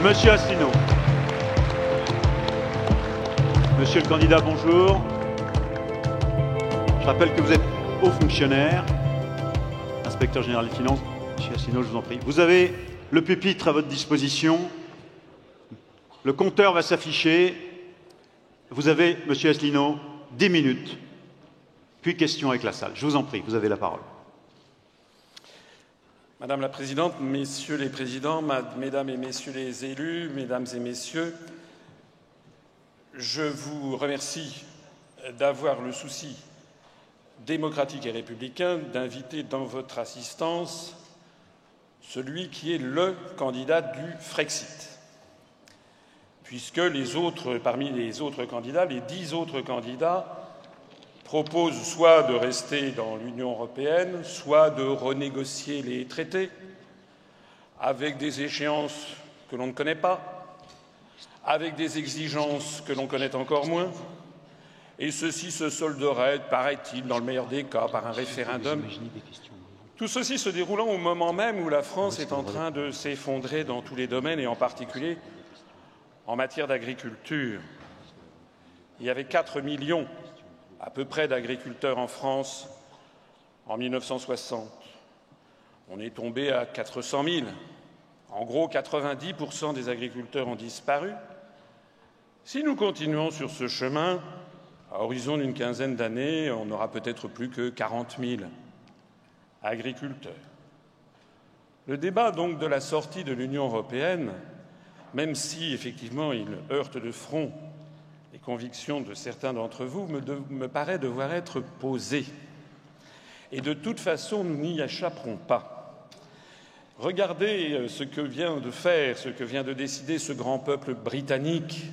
Monsieur Asselineau. Monsieur le candidat, bonjour. Je rappelle que vous êtes haut fonctionnaire, inspecteur général des finances. Monsieur Asselineau, je vous en prie. Vous avez le pupitre à votre disposition. Le compteur va s'afficher. Vous avez, monsieur Asselineau, 10 minutes. Puis question avec la salle. Je vous en prie, vous avez la parole. Madame la Présidente, Messieurs les Présidents, Mesdames et Messieurs les élus, Mesdames et Messieurs, je vous remercie d'avoir le souci démocratique et républicain d'inviter dans votre assistance celui qui est le candidat du Frexit, puisque parmi les autres candidats, les 10 autres candidats proposent soit de rester dans l'Union européenne, soit de renégocier les traités avec des échéances que l'on ne connaît pas, avec des exigences que l'on connaît encore moins, et ceci se solderait, paraît-il, dans le meilleur des cas, par un référendum. Tout ceci se déroulant au moment même où la France est en train de s'effondrer dans tous les domaines, et en particulier en matière d'agriculture. Il y avait 4 millions à peu près d'agriculteurs en France en 1960. On est tombé à 400 000. En gros, 90% des agriculteurs ont disparu. Si nous continuons sur ce chemin, à horizon d'une quinzaine d'années, on n'aura peut-être plus que 40 000 agriculteurs. Le débat donc de la sortie de l'Union européenne, même si effectivement il heurte de front les convictions de certains d'entre vous, me paraît devoir être posé. Et de toute façon, nous n'y échapperons pas. Regardez ce que vient de faire, ce que vient de décider ce grand peuple britannique,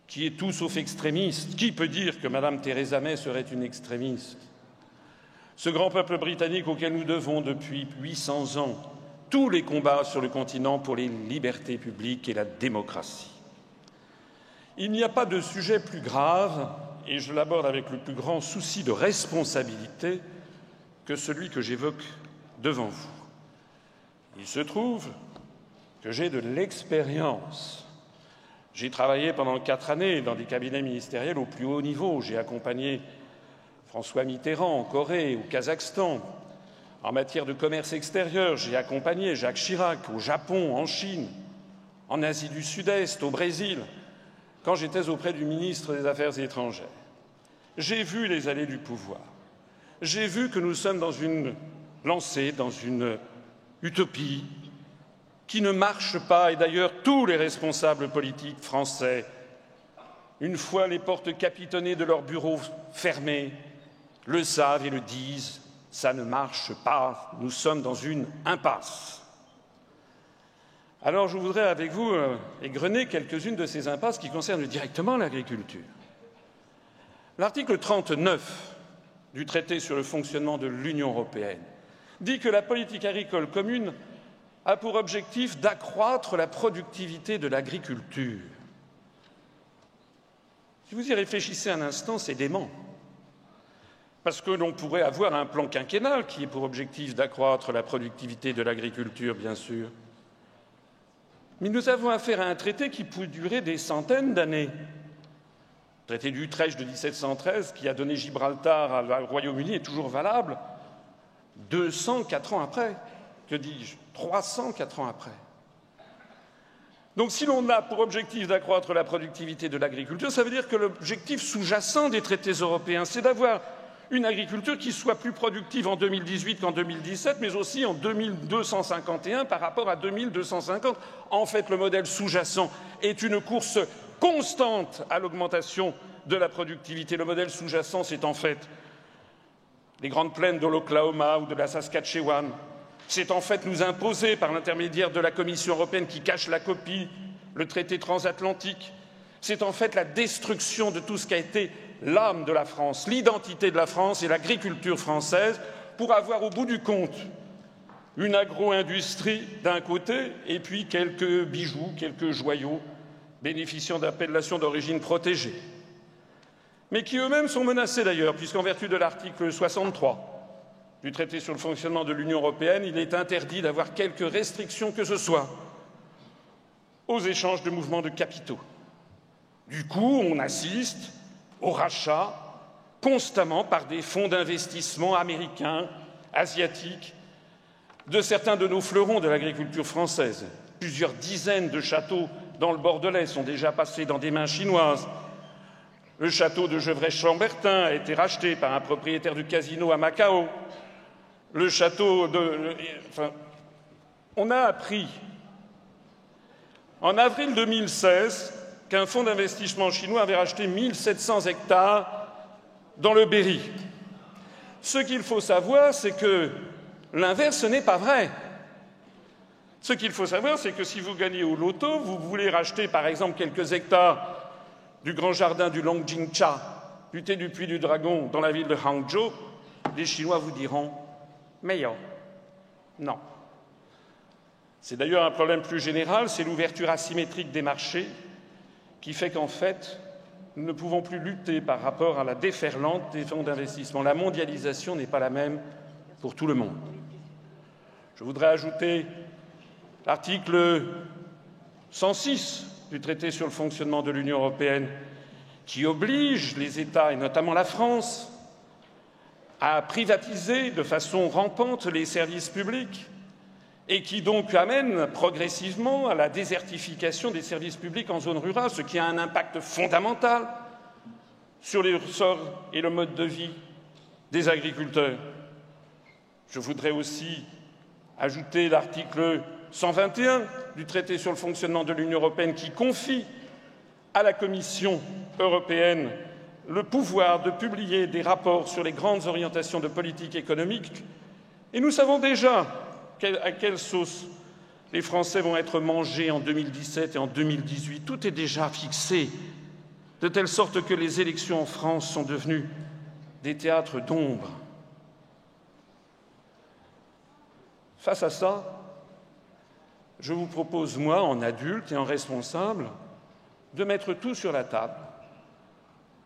qui est tout sauf extrémiste. Qui peut dire que Madame Theresa May serait une extrémiste? Ce grand peuple britannique auquel nous devons depuis 800 ans tous les combats sur le continent pour les libertés publiques et la démocratie. Il n'y a pas de sujet plus grave, et je l'aborde avec le plus grand souci de responsabilité, que celui que j'évoque devant vous. Il se trouve que j'ai de l'expérience. J'ai travaillé pendant 4 années dans des cabinets ministériels au plus haut niveau. J'ai accompagné François Mitterrand en Corée, au Kazakhstan. En matière de commerce extérieur, j'ai accompagné Jacques Chirac au Japon, en Chine, en Asie du Sud-Est, au Brésil, quand j'étais auprès du ministre des Affaires étrangères. J'ai vu les allées du pouvoir. J'ai vu que nous sommes lancés dans une utopie qui ne marche pas, et d'ailleurs tous les responsables politiques français, une fois les portes capitonnées de leurs bureaux fermées, le savent et le disent, ça ne marche pas, nous sommes dans une impasse. Alors je voudrais avec vous égrener quelques-unes de ces impasses qui concernent directement l'agriculture. L'article 39 du traité sur le fonctionnement de l'Union européenne dit que la politique agricole commune a pour objectif d'accroître la productivité de l'agriculture. Si vous y réfléchissez un instant, c'est dément. Parce que l'on pourrait avoir un plan quinquennal qui ait pour objectif d'accroître la productivité de l'agriculture, bien sûr. Mais nous avons affaire à un traité qui peut durer des centaines d'années. Le traité d'Utrecht de 1713, qui a donné Gibraltar au Royaume-Uni, est toujours valable 204 ans après. Que dis-je? 304 ans après. Donc si l'on a pour objectif d'accroître la productivité de l'agriculture, ça veut dire que l'objectif sous-jacent des traités européens, c'est d'avoir une agriculture qui soit plus productive en 2018 qu'en 2017, mais aussi en 2251 par rapport à 2250. En fait, le modèle sous-jacent est une course constante à l'augmentation de la productivité. Le modèle sous-jacent, c'est en fait les grandes plaines de l'Oklahoma ou de la Saskatchewan. C'est en fait nous imposer, par l'intermédiaire de la Commission européenne qui cache la copie, le traité transatlantique. C'est en fait la destruction de tout ce qui a été l'âme de la France, l'identité de la France et l'agriculture française, pour avoir au bout du compte une agro-industrie d'un côté et puis quelques bijoux, quelques joyaux bénéficiant d'appellations d'origine protégée, mais qui eux-mêmes sont menacés d'ailleurs, puisqu'en vertu de l'article 63 du traité sur le fonctionnement de l'Union européenne, il est interdit d'avoir quelque restriction que ce soit aux échanges de mouvements de capitaux. Du coup, on assiste au rachat constamment par des fonds d'investissement américains, asiatiques, de certains de nos fleurons de l'agriculture française. Plusieurs dizaines de châteaux dans le Bordelais sont déjà passés dans des mains chinoises. Le château de Gevrey-Chambertin a été racheté par un propriétaire du casino à Macao. Le château de... Enfin, on a appris en avril 2016 qu'un fonds d'investissement chinois avait racheté 1700 hectares dans le Berry. Ce qu'il faut savoir, c'est que l'inverse n'est pas vrai. Ce qu'il faut savoir, c'est que si vous gagnez au loto, vous voulez racheter par exemple quelques hectares du grand jardin du Longjingcha, du thé du Puy du Dragon, dans la ville de Hangzhou, les Chinois vous diront « meilleur ». Non. C'est d'ailleurs un problème plus général, c'est l'ouverture asymétrique des marchés qui fait qu'en fait, nous ne pouvons plus lutter par rapport à la déferlante des fonds d'investissement. La mondialisation n'est pas la même pour tout le monde. Je voudrais ajouter l'article 106 du traité sur le fonctionnement de l'Union européenne qui oblige les États, et notamment la France, à privatiser de façon rampante les services publics et qui donc amène progressivement à la désertification des services publics en zone rurale, ce qui a un impact fondamental sur les ressorts et le mode de vie des agriculteurs. Je voudrais aussi ajouter l'article 121 du traité sur le fonctionnement de l'Union européenne qui confie à la Commission européenne le pouvoir de publier des rapports sur les grandes orientations de politique économique. Et nous savons déjà à quelle sauce les Français vont être mangés en 2017 et en 2018. Tout est déjà fixé, de telle sorte que les élections en France sont devenues des théâtres d'ombre. Face à ça, je vous propose, moi, en adulte et en responsable, de mettre tout sur la table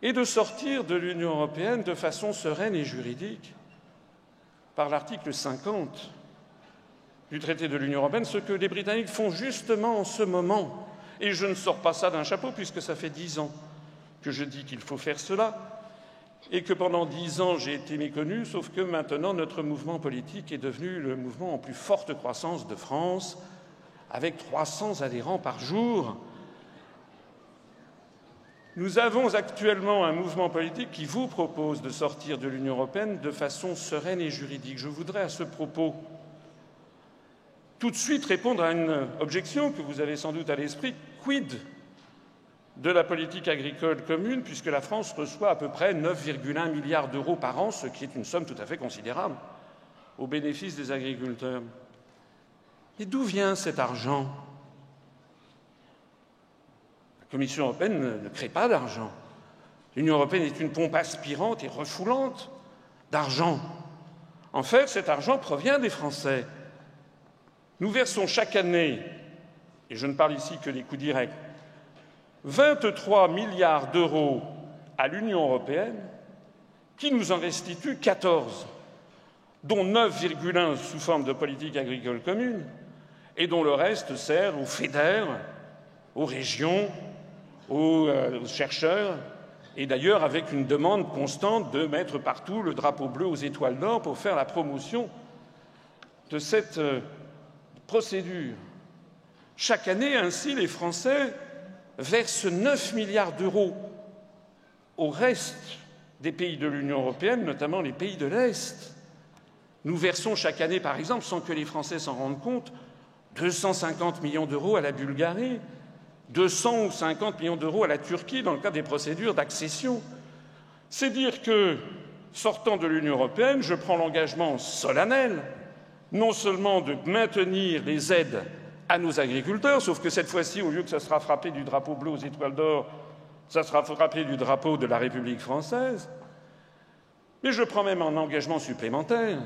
et de sortir de l'Union européenne de façon sereine et juridique par l'article 50 du traité de l'Union européenne, ce que les Britanniques font justement en ce moment. Et je ne sors pas ça d'un chapeau, puisque ça fait 10 ans que je dis qu'il faut faire cela, et que pendant 10 ans j'ai été méconnu, sauf que maintenant notre mouvement politique est devenu le mouvement en plus forte croissance de France, avec 300 adhérents par jour. Nous avons actuellement un mouvement politique qui vous propose de sortir de l'Union européenne de façon sereine et juridique. Je voudrais à ce propos tout de suite répondre à une objection que vous avez sans doute à l'esprit. Quid de la politique agricole commune, puisque la France reçoit à peu près 9,1 milliards d'euros par an, ce qui est une somme tout à fait considérable, au bénéfice des agriculteurs. Et d'où vient cet argent? La Commission européenne ne crée pas d'argent. L'Union européenne est une pompe aspirante et refoulante d'argent. En fait, cet argent provient des Français. Nous versons chaque année, et je ne parle ici que des coûts directs, 23 milliards d'euros à l'Union européenne, qui nous en restitue 14, dont 9,1 sous forme de politique agricole commune, et dont le reste sert aux FEDER, aux régions, aux chercheurs, et d'ailleurs avec une demande constante de mettre partout le drapeau bleu aux étoiles d'or pour faire la promotion de cette procédure. Chaque année, ainsi, les Français versent 9 milliards d'euros au reste des pays de l'Union européenne, notamment les pays de l'Est. Nous versons chaque année, par exemple, sans que les Français s'en rendent compte, 250 millions d'euros à la Bulgarie, 250 millions d'euros à la Turquie dans le cadre des procédures d'accession. C'est dire que, sortant de l'Union européenne, je prends l'engagement solennel non seulement de maintenir les aides à nos agriculteurs, sauf que cette fois-ci, au lieu que ça sera frappé du drapeau bleu aux étoiles d'or, ça sera frappé du drapeau de la République française, mais je prends même un engagement supplémentaire,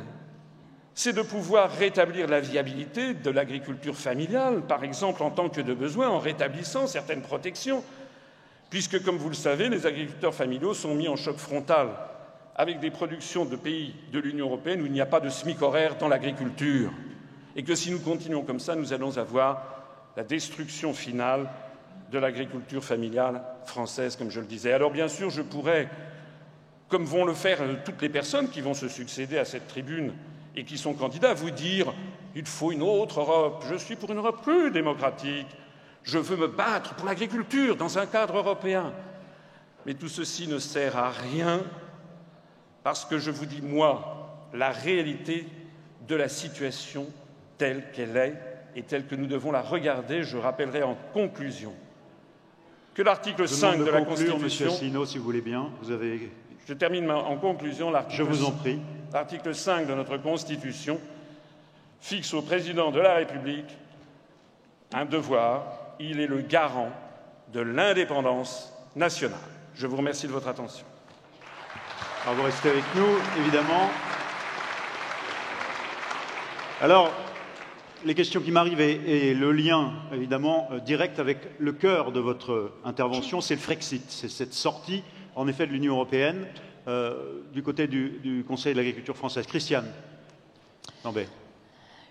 c'est de pouvoir rétablir la viabilité de l'agriculture familiale, par exemple en tant que de besoin, en rétablissant certaines protections, puisque, comme vous le savez, les agriculteurs familiaux sont mis en choc frontal avec des productions de pays de l'Union européenne où il n'y a pas de SMIC horaire dans l'agriculture, et que si nous continuons comme ça, nous allons avoir la destruction finale de l'agriculture familiale française, comme je le disais. Alors bien sûr, je pourrais, comme vont le faire toutes les personnes qui vont se succéder à cette tribune et qui sont candidats, vous dire « il faut une autre Europe, je suis pour une Europe plus démocratique, je veux me battre pour l'agriculture dans un cadre européen ». Mais tout ceci ne sert à rien parce que je vous dis, moi, la réalité de la situation telle qu'elle est et telle que nous devons la regarder. Je rappellerai en conclusion que l'article 5 de la Constitution... Monsieur Asselineau, si vous voulez bien, vous avez... Je termine en conclusion. Je vous en prie. L'article 5 de notre Constitution fixe au président de la République un devoir. Il est le garant de l'indépendance nationale. Je vous remercie de votre attention. Alors, vous restez avec nous, évidemment. Alors, les questions qui m'arrivent et le lien, évidemment, direct avec le cœur de votre intervention, c'est le Frexit. C'est cette sortie, en effet, de l'Union européenne du côté du Conseil de l'agriculture française. Christiane Lambert.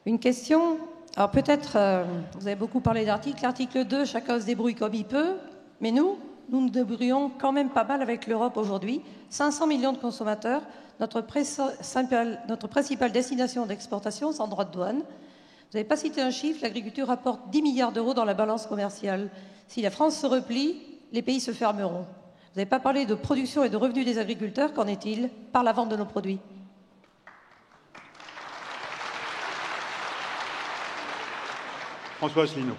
Une question. Alors peut-être, vous avez beaucoup parlé d'articles. L'article 2, chacun se débrouille comme il peut. Mais nous nous débrouillons quand même pas mal avec l'Europe aujourd'hui. 500 millions de consommateurs, notre principale destination d'exportation sans droit de douane. Vous n'avez pas cité un chiffre, l'agriculture rapporte 10 milliards d'euros dans la balance commerciale. Si la France se replie, les pays se fermeront. Vous n'avez pas parlé de production et de revenus des agriculteurs, qu'en est-il par la vente de nos produits? François Asselineau.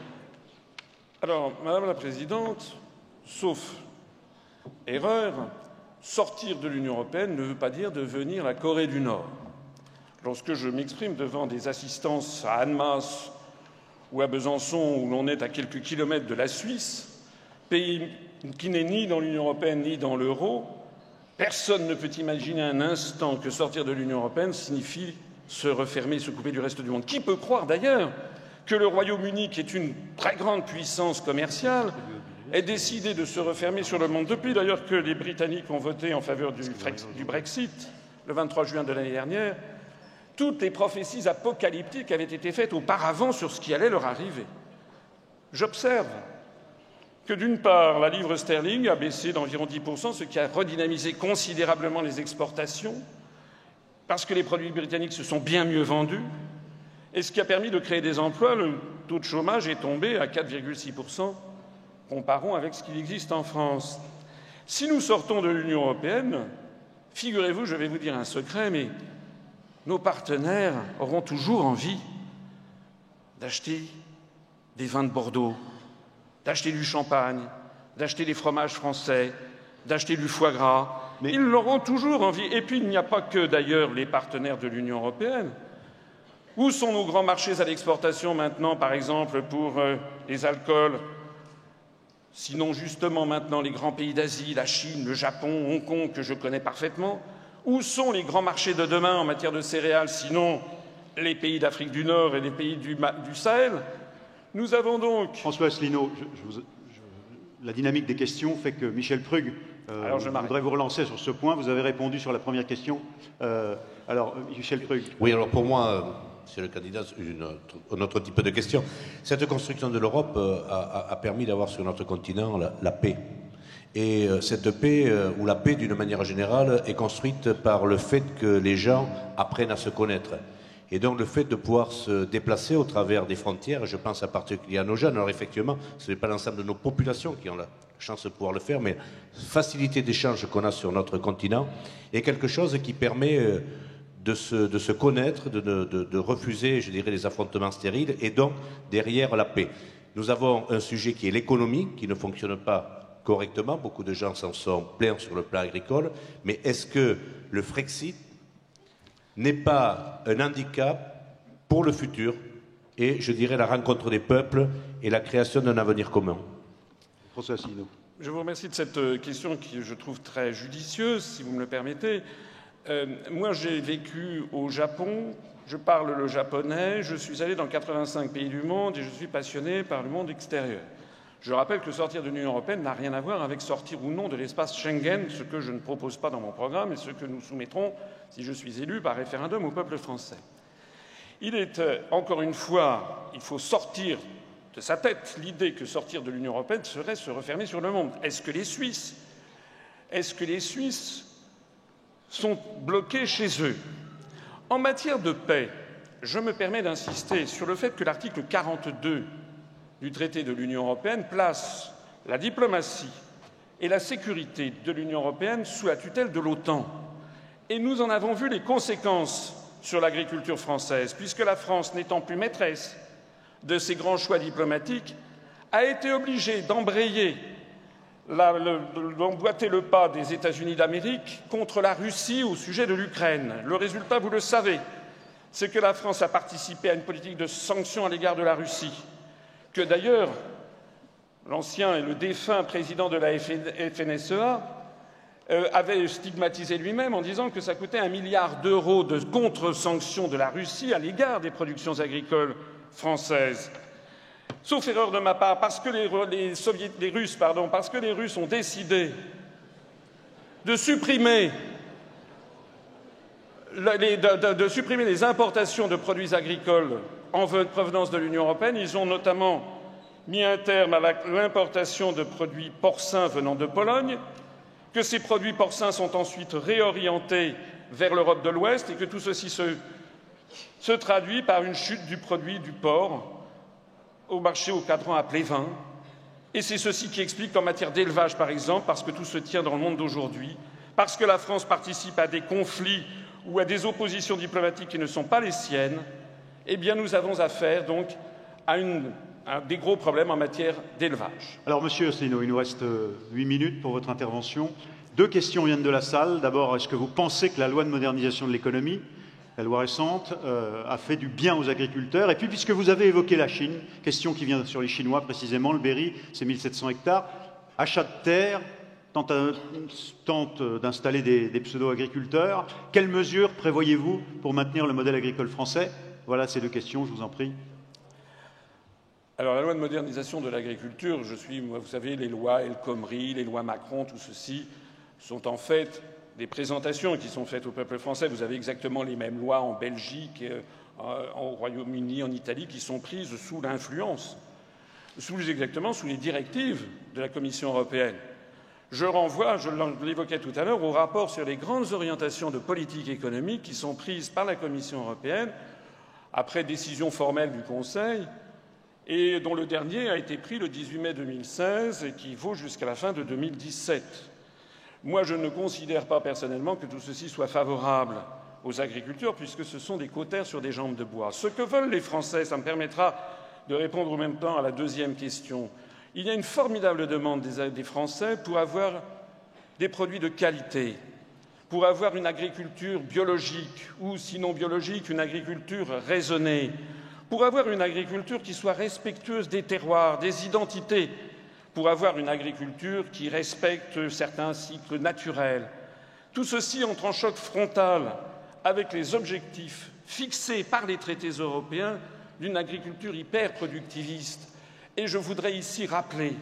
Alors, Madame la Présidente, sauf erreur, sortir de l'Union européenne ne veut pas dire devenir la Corée du Nord. Lorsque je m'exprime devant des assistances à Annemasse ou à Besançon, où l'on est à quelques kilomètres de la Suisse, pays qui n'est ni dans l'Union européenne ni dans l'euro, personne ne peut imaginer un instant que sortir de l'Union européenne signifie se refermer, se couper du reste du monde. Qui peut croire d'ailleurs que le Royaume-Uni, qui est une très grande puissance commerciale, ait décidé de se refermer sur le monde depuis d'ailleurs que les Britanniques ont voté en faveur du Brexit le 23 juin de l'année dernière? Toutes les prophéties apocalyptiques avaient été faites auparavant sur ce qui allait leur arriver. J'observe que, d'une part, la livre sterling a baissé d'environ 10%, ce qui a redynamisé considérablement les exportations, parce que les produits britanniques se sont bien mieux vendus, et ce qui a permis de créer des emplois. Le taux de chômage est tombé à 4,6%, comparons avec ce qu'il existe en France. Si nous sortons de l'Union européenne, figurez-vous, je vais vous dire un secret, mais nos partenaires auront toujours envie d'acheter des vins de Bordeaux, d'acheter du champagne, d'acheter des fromages français, d'acheter du foie gras. Mais ils l'auront toujours envie. Et puis, il n'y a pas que, d'ailleurs, les partenaires de l'Union européenne. Où sont nos grands marchés à l'exportation maintenant, par exemple, pour les alcools? Sinon, justement, maintenant, les grands pays d'Asie, la Chine, le Japon, Hong Kong, que je connais parfaitement. Où sont les grands marchés de demain en matière de céréales, sinon les pays d'Afrique du Nord et les pays du Sahel? Nous avons donc... François Asselineau, la dynamique des questions fait que Michel Prug voudrait vous relancer sur ce point. Vous avez répondu sur la première question. Alors, Michel Prug. Oui, alors pour moi, monsieur le candidat, un autre type de question. Cette construction de l'Europe a permis d'avoir sur notre continent la paix. Et cette paix, ou la paix d'une manière générale, est construite par le fait que les gens apprennent à se connaître. Et donc le fait de pouvoir se déplacer au travers des frontières, je pense en particulier à nos jeunes. Alors effectivement, ce n'est pas l'ensemble de nos populations qui ont la chance de pouvoir le faire, mais facilité d'échange qu'on a sur notre continent est quelque chose qui permet de se connaître, de refuser, je dirais, les affrontements stériles et donc derrière la paix. Nous avons un sujet qui est l'économie, qui ne fonctionne pas correctement. Beaucoup de gens s'en sont plaints sur le plan agricole. Mais est-ce que le Frexit n'est pas un handicap pour le futur et, je dirais, la rencontre des peuples et la création d'un avenir commun? François Asselineau. Je vous remercie de cette question qui, je trouve, très judicieuse, si vous me le permettez. Moi, j'ai vécu au Japon, je parle le japonais, je suis allé dans 85 pays du monde et je suis passionné par le monde extérieur. Je rappelle que sortir de l'Union européenne n'a rien à voir avec sortir ou non de l'espace Schengen, ce que je ne propose pas dans mon programme et ce que nous soumettrons, si je suis élu, par référendum au peuple français. Il est, encore une fois, il faut sortir de sa tête l'idée que sortir de l'Union européenne serait se refermer sur le monde. Est-ce que les Suisses sont bloqués chez eux? En matière de paix, je me permets d'insister sur le fait que l'article 42 du traité de l'Union européenne place la diplomatie et la sécurité de l'Union européenne sous la tutelle de l'OTAN. Et nous en avons vu les conséquences sur l'agriculture française, puisque la France, n'étant plus maîtresse de ses grands choix diplomatiques, a été obligée d'embrayer, d'emboîter le pas des États-Unis d'Amérique contre la Russie au sujet de l'Ukraine. Le résultat, vous le savez, c'est que la France a participé à une politique de sanctions à l'égard de la Russie, que d'ailleurs l'ancien et le défunt président de la FNSEA avait stigmatisé lui-même en disant que ça coûtait 1 milliard d'euros de contre-sanctions de la Russie à l'égard des productions agricoles françaises. Sauf erreur de ma part, parce que les Russes ont décidé de supprimer les importations de produits agricoles en provenance de l'Union européenne. Ils ont notamment mis un terme à l'importation de produits porcins venant de Pologne, que ces produits porcins sont ensuite réorientés vers l'Europe de l'Ouest et que tout ceci se traduit par une chute du produit du porc au marché au cadran appelé vin. Et c'est ceci qui explique qu'en matière d'élevage, par exemple, parce que tout se tient dans le monde d'aujourd'hui, parce que la France participe à des conflits ou à des oppositions diplomatiques qui ne sont pas les siennes, eh bien nous avons affaire donc à des gros problèmes en matière d'élevage. Alors, Monsieur Asselineau, il nous reste 8 minutes pour votre intervention. 2 questions viennent de la salle. D'abord, est-ce que vous pensez que la loi de modernisation de l'économie, la loi récente, a fait du bien aux agriculteurs? Et puis, puisque vous avez évoqué la Chine, question qui vient sur les Chinois précisément, le Berry, c'est 1700 hectares, achat de terre, tente d'installer des pseudo-agriculteurs. Quelles mesures prévoyez-vous pour maintenir le modèle agricole français? Voilà ces 2 questions, je vous en prie. Alors, la loi de modernisation de l'agriculture, vous savez, les lois El Khomri, les lois Macron, tout ceci sont en fait des présentations qui sont faites au peuple français. Vous avez exactement les mêmes lois en Belgique, au Royaume-Uni, en Italie, qui sont prises sous l'influence, exactement sous les directives de la Commission européenne. Je renvoie, je l'évoquais tout à l'heure, au rapport sur les grandes orientations de politique économique qui sont prises par la Commission européenne après décision formelle du Conseil, et dont le dernier a été pris le 18 mai 2016 et qui vaut jusqu'à la fin de 2017. Moi, je ne considère pas personnellement que tout ceci soit favorable aux agriculteurs, puisque ce sont des cautères sur des jambes de bois. Ce que veulent les Français, ça me permettra de répondre en même temps à la deuxième question. Il y a une formidable demande des Français pour avoir des produits de qualité, pour avoir une agriculture biologique, ou sinon biologique, une agriculture raisonnée, pour avoir une agriculture qui soit respectueuse des terroirs, des identités, pour avoir une agriculture qui respecte certains cycles naturels. Tout ceci entre en choc frontal avec les objectifs fixés par les traités européens d'une agriculture hyper-productiviste. Et je voudrais ici rappeler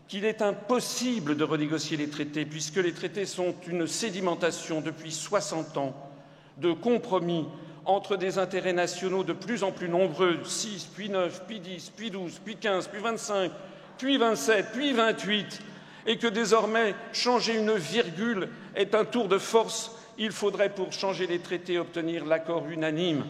qu'il est impossible de renégocier les traités, puisque les traités sont une sédimentation depuis 60 ans de compromis entre des intérêts nationaux de plus en plus nombreux, 6, puis 9, puis 10, puis 12, puis 15, puis 25, puis 27, puis 28, et que désormais, changer une virgule est un tour de force. Il faudrait, pour changer les traités, obtenir l'accord unanime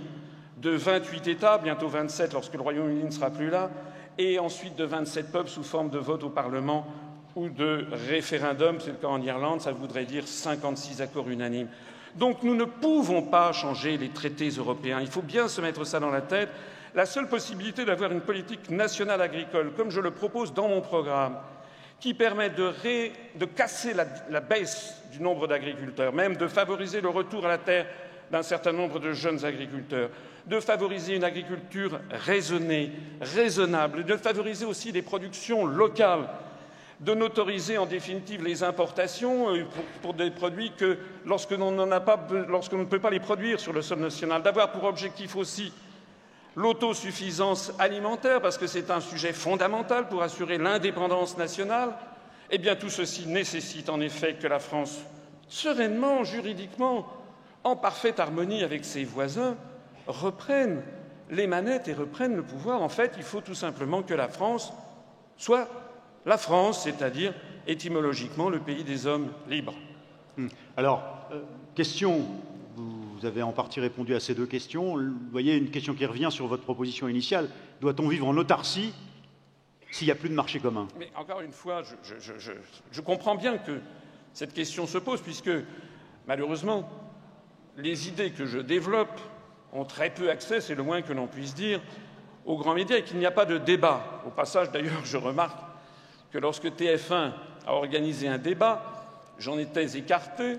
de 28 États, bientôt 27 lorsque le Royaume-Uni ne sera plus là, et ensuite de 27 peuples sous forme de vote au Parlement ou de référendum, c'est le cas en Irlande, ça voudrait dire 56 accords unanimes. Donc nous ne pouvons pas changer les traités européens. Il faut bien se mettre ça dans la tête. La seule possibilité d'avoir une politique nationale agricole, comme je le propose dans mon programme, qui permet de casser la baisse du nombre d'agriculteurs, même de favoriser le retour à la terre d'un certain nombre de jeunes agriculteurs, de favoriser une agriculture raisonnée, raisonnable, de favoriser aussi des productions locales, de n'autoriser en définitive les importations pour des produits que lorsqu'on ne peut pas les produire sur le sol national, d'avoir pour objectif aussi l'autosuffisance alimentaire, parce que c'est un sujet fondamental pour assurer l'indépendance nationale. Eh bien, tout ceci nécessite en effet que la France, sereinement, juridiquement, en parfaite harmonie avec ses voisins, reprenne les manettes et reprennent le pouvoir. En fait, il faut tout simplement que la France soit la France, c'est-à-dire étymologiquement le pays des hommes libres. Alors, question, vous avez en partie répondu à ces deux questions. Vous voyez, une question qui revient sur votre proposition initiale. Doit-on vivre en autarcie s'il n'y a plus de marché commun? Mais encore une fois, je comprends bien que cette question se pose, puisque malheureusement, les idées que je développe ont très peu accès, c'est le moins que l'on puisse dire, aux grands médias, et qu'il n'y a pas de débat. Au passage, d'ailleurs, je remarque que lorsque TF1 a organisé un débat, j'en étais écarté,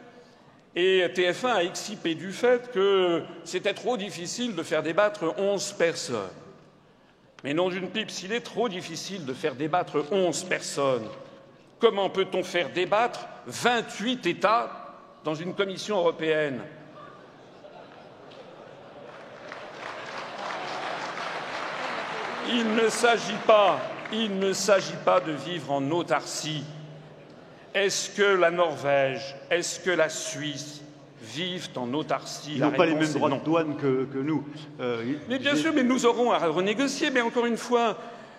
et TF1 a excipé du fait que c'était trop difficile de faire débattre 11 personnes. Mais non d'une pipe, s'il est trop difficile de faire débattre 11 personnes, comment peut-on faire débattre 28 États dans une Commission européenne? Il ne s'agit pas de vivre en autarcie. Est-ce que la Norvège, est-ce que la Suisse vivent en autarcie? Ils n'ont pas les mêmes droits de douane que nous. Mais bien sûr, mais nous aurons à renégocier. Mais encore une fois,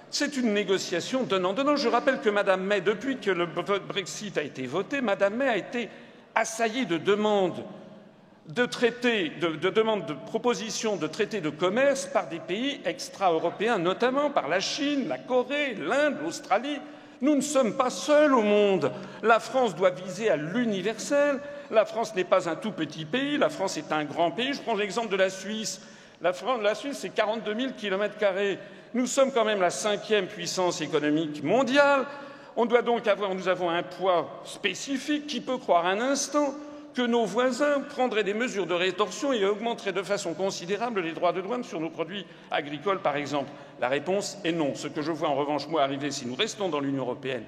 c'est une négociation donnant-donnant. Je rappelle que Mme May, depuis que le Brexit a été voté, Mme May a été assaillie de demandes de traités, de demandes de propositions de traités de commerce par des pays extra-européens, notamment par la Chine, la Corée, l'Inde, l'Australie. Nous ne sommes pas seuls au monde. La France doit viser à l'universel. La France n'est pas un tout petit pays. La France est un grand pays. Je prends l'exemple de la Suisse. La Suisse, c'est 42 000 km². Nous sommes quand même la 5e puissance économique mondiale. Nous avons un poids spécifique. Qui peut croire un instant que nos voisins prendraient des mesures de rétorsion et augmenteraient de façon considérable les droits de douane sur nos produits agricoles, par exemple? La réponse est non. Ce que je vois en revanche, moi, arriver, si nous restons dans l'Union européenne,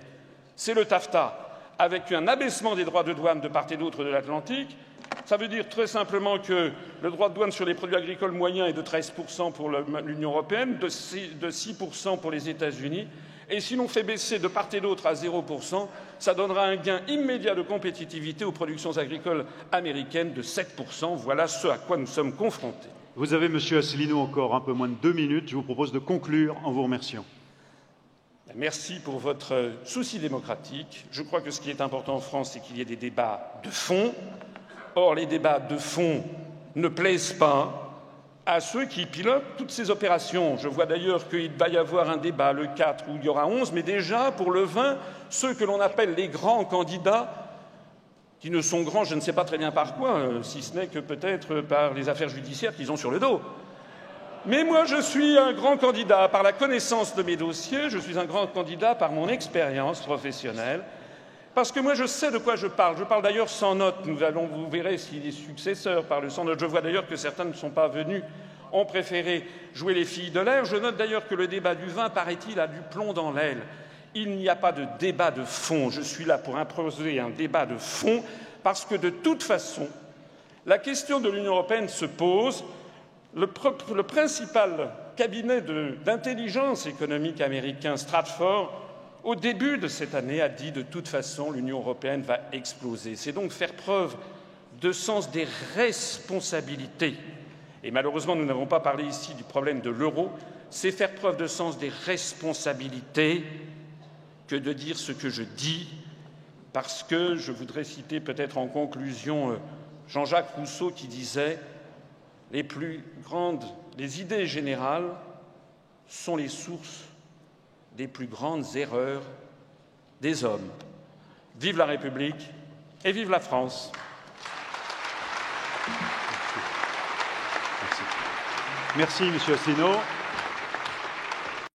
c'est le TAFTA, avec un abaissement des droits de douane de part et d'autre de l'Atlantique. Ça veut dire très simplement que le droit de douane sur les produits agricoles moyens est de 13% pour l'Union européenne, de 6% pour les États-Unis. Et si l'on fait baisser de part et d'autre à 0%, ça donnera un gain immédiat de compétitivité aux productions agricoles américaines de 7%. Voilà ce à quoi nous sommes confrontés. Vous avez, Monsieur Asselineau, encore un peu moins de 2 minutes. Je vous propose de conclure en vous remerciant. Merci pour votre souci démocratique. Je crois que ce qui est important en France, c'est qu'il y ait des débats de fond. Or, les débats de fond ne plaisent pas à ceux qui pilotent toutes ces opérations. Je vois d'ailleurs qu'il va y avoir un débat le 4 où il y aura 11, mais déjà pour le 20, ceux que l'on appelle les grands candidats, qui ne sont grands, je ne sais pas très bien par quoi, si ce n'est que peut-être par les affaires judiciaires qu'ils ont sur le dos. Mais moi, je suis un grand candidat par la connaissance de mes dossiers, je suis un grand candidat par mon expérience professionnelle, parce que moi, je sais de quoi je parle. Je parle d'ailleurs sans note. Vous verrez si les successeurs parlent sans note. Je vois d'ailleurs que certains ne sont pas venus, ont préféré jouer les filles de l'air. Je note d'ailleurs que le débat du vin, paraît-il, a du plomb dans l'aile. Il n'y a pas de débat de fond. Je suis là pour imposer un débat de fond, parce que de toute façon, la question de l'Union européenne se pose. Le principal cabinet d'intelligence économique américain, Stratford, au début de cette année, a dit de toute façon l'Union européenne va exploser. C'est donc faire preuve de sens des responsabilités. Et malheureusement, nous n'avons pas parlé ici du problème de l'euro. C'est faire preuve de sens des responsabilités que de dire ce que je dis, parce que je voudrais citer peut-être en conclusion Jean-Jacques Rousseau qui disait « Les idées générales sont les sources des plus grandes erreurs des hommes. » Vive la République et vive la France. Merci, Monsieur Asselineau.